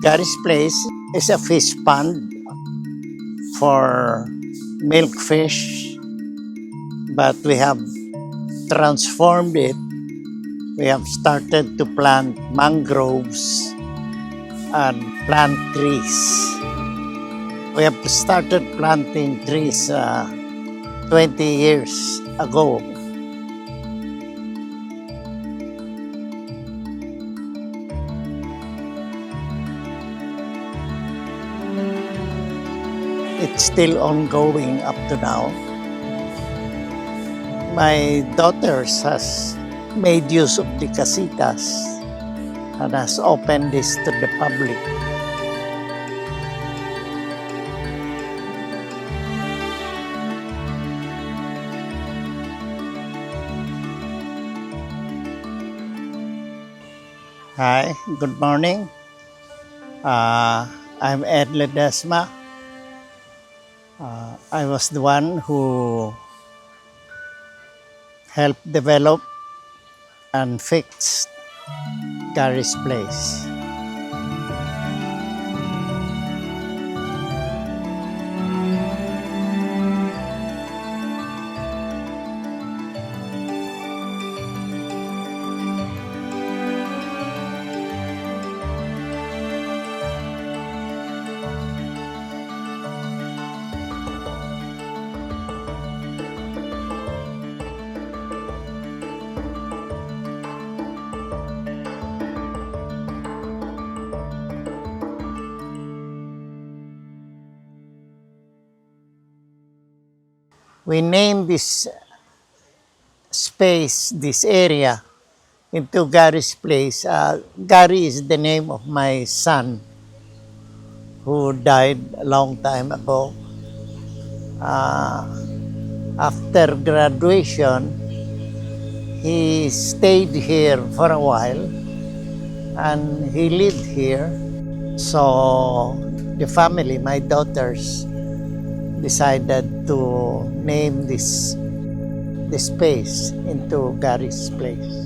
Gary's Place is a fish pond for milkfish, but we have transformed it. We have started to plant mangroves and plant trees. We have started planting trees 20 years ago. It's still ongoing up to now. My daughters has made use of the casitas and has opened this to the public. Hi, good morning. I'm Ed Ledesma. I was the one who helped develop and fix Gary's Place. We named this space, this area, into Gary's Place. Gary is the name of my son who died a long time ago. After graduation, he stayed here for a while and he lived here. So the family, my daughters, decided to name this space into Gary's Place.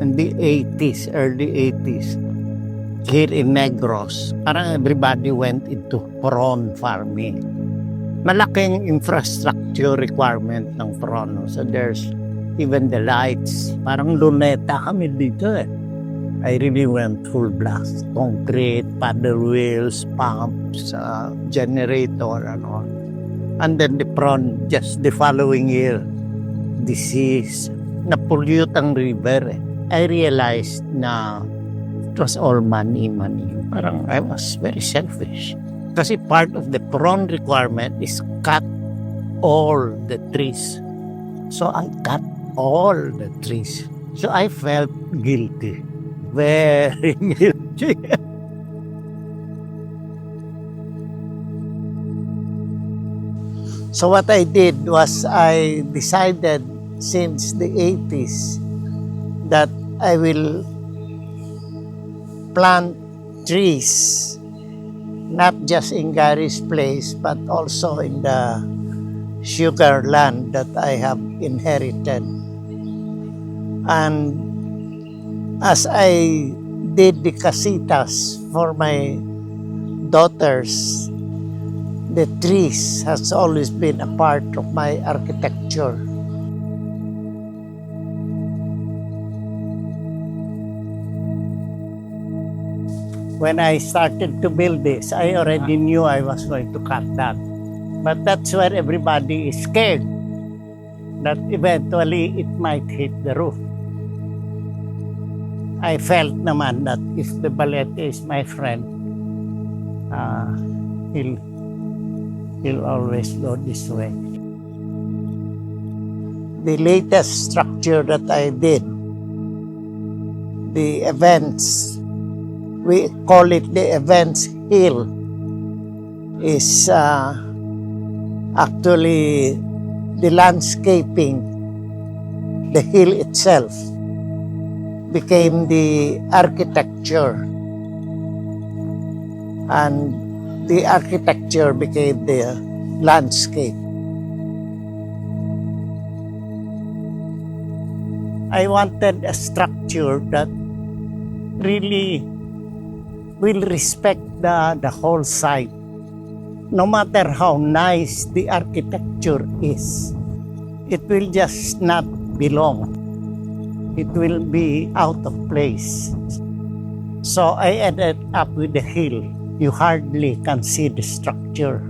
In the 80s, early 80s, here in Negros, parang everybody went into prawn farming. Malaking infrastructure requirement ng prawn. So there's even the lights. Parang luneta kami dito eh. I really went full blast. Concrete, paddle wheels, pumps, generator, and all. And then the prawn, just the following year, disease, na-pollute ang river eh. I realized na it was all money. Parang I was very selfish. Kasi part of the prawn requirement is cut all the trees. So I cut all the trees. So I felt guilty. Very guilty. So what I did was I decided since the 80s that I will plant trees, not just in Gary's Place, but also in the sugar land that I have inherited. And as I did the casitas for my daughters, the trees has always been a part of my architecture. When I started to build this, I already knew I was going to cut that. But that's where everybody is scared that eventually it might hit the roof. I felt naman that if the Balete is my friend, he'll always go this way. The latest structure that I did, the events we call it the Events Hill, is actually the landscaping, the hill itself became the architecture, and the architecture became the landscape. I wanted a structure that really will respect the whole site. No matter how nice the architecture is, it will just not belong. It will be out of place. So I ended up with the hill. You hardly can see the structure.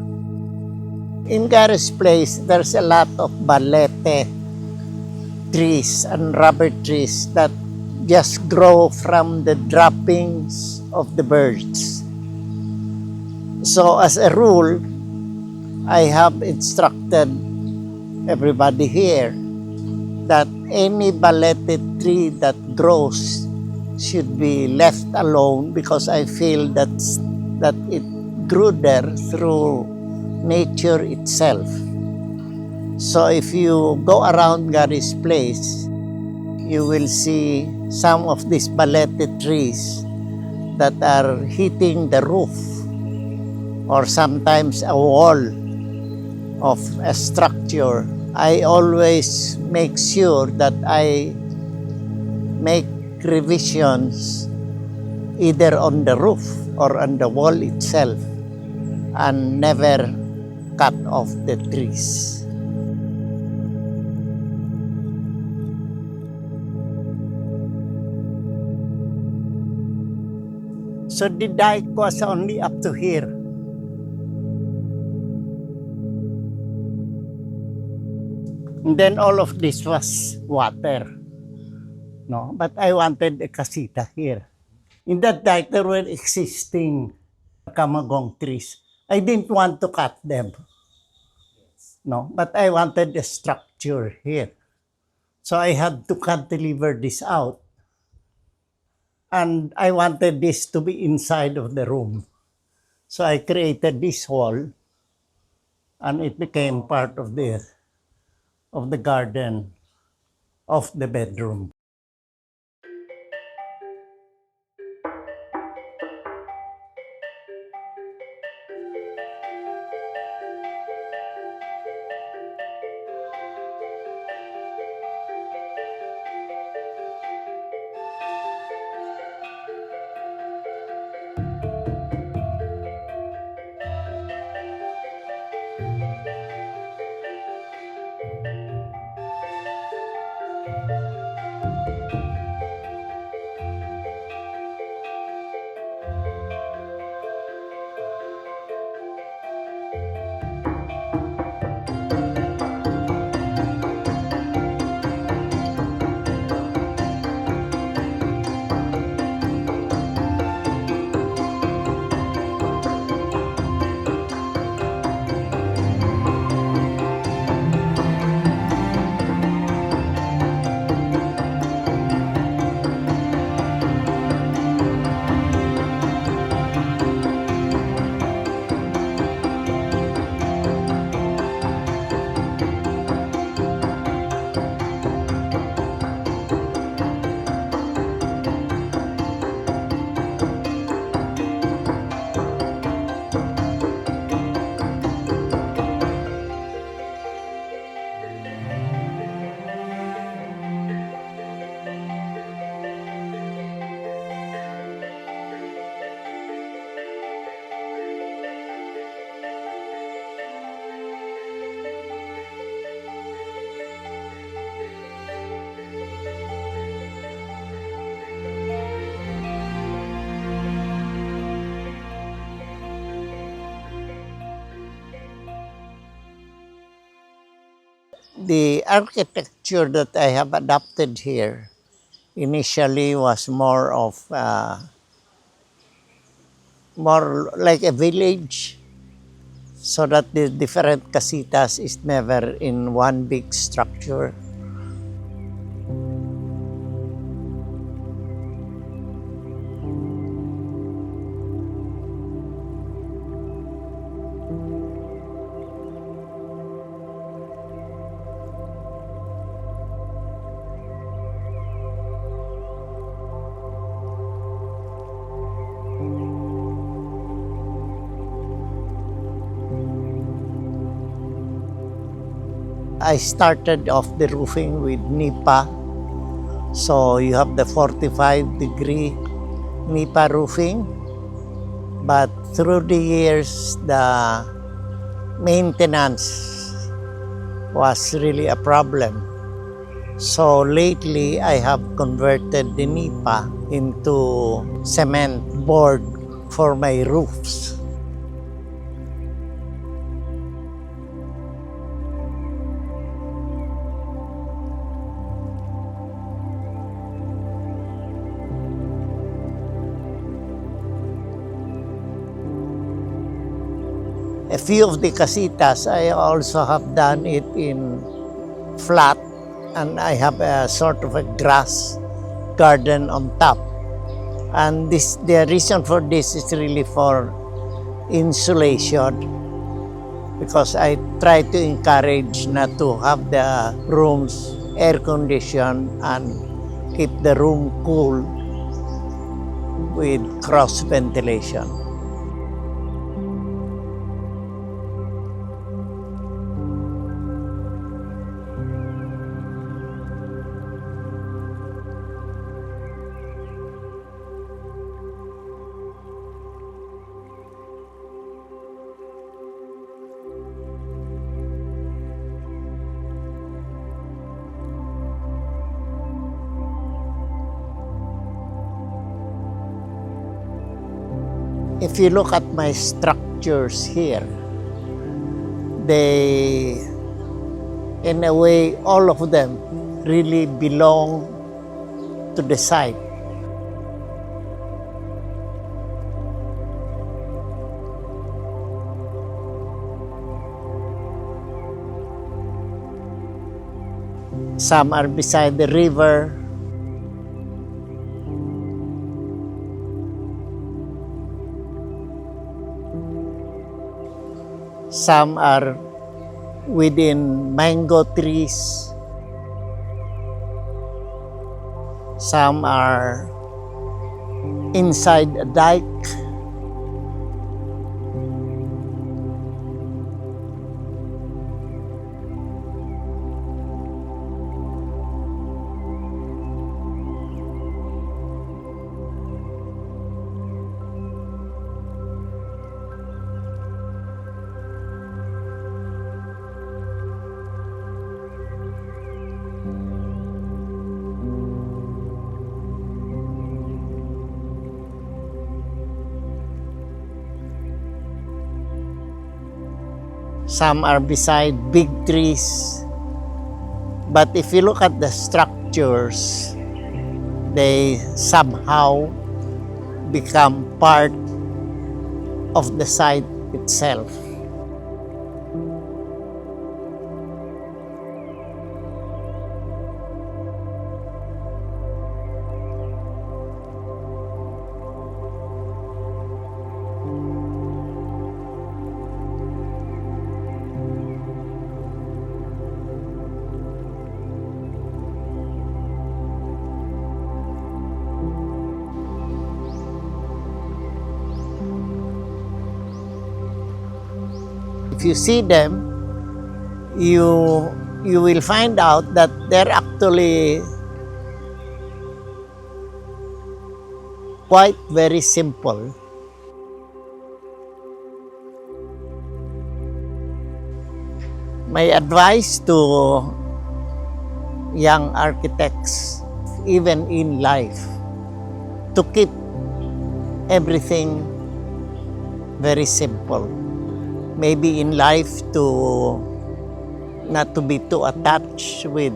In Gary's place, there's a lot of balete trees and rubber trees that just grow from the droppings of the birds. So as a rule, I have instructed everybody here that any balete tree that grows should be left alone, because I feel that it grew there through nature itself. So if you go around Gary's place, you will see some of these balete trees that are hitting the roof or sometimes a wall of a structure. I always make sure that I make revisions either on the roof or on the wall itself and never cut off the trees. So the dike was only up to here. And then all of this was water. No, but I wanted a casita here. In that dike, there were existing kamagong trees. I didn't want to cut them. No, but I wanted a structure here. So I had to cantilever this out. And I wanted this to be inside of the room. So I created this wall, and it became part of the garden of the bedroom. The architecture that I have adopted here initially was more like a village, so that the different casitas is never in one big structure. I started off the roofing with nipa. So you have the 45-degree nipa roofing. But through the years, the maintenance was really a problem. So lately, I have converted the nipa into cement board for my roofs. A few of the casitas, I also have done it in flat, and I have a sort of a grass garden on top. And the reason for this is really for insulation, because I try to encourage not to have the rooms air conditioned and keep the room cool with cross ventilation. If you look at my structures here, they, in a way, all of them really belong to the site. Some are beside the river. Some are within mango trees. Some are inside a dike. Some are beside big trees. But if you look at the structures, they somehow become part of the site itself. If you see them, you will find out that they're actually quite very simple. My advice to young architects, even in life, to keep everything very simple. Maybe in life to not to be too attached with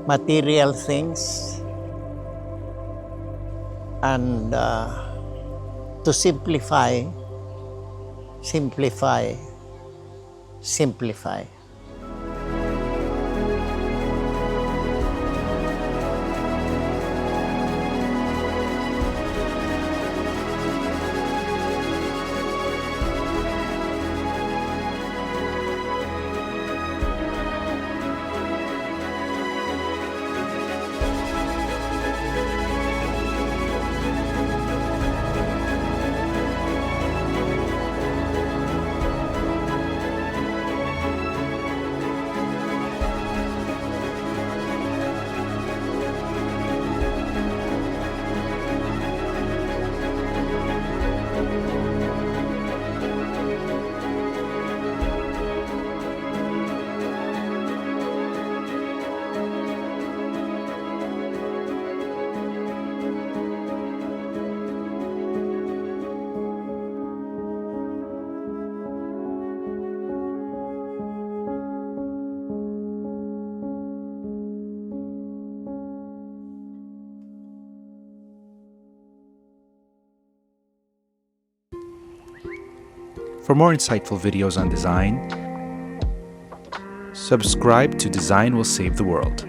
material things, and to simplify. For more insightful videos on design, subscribe to Design Will Save the World.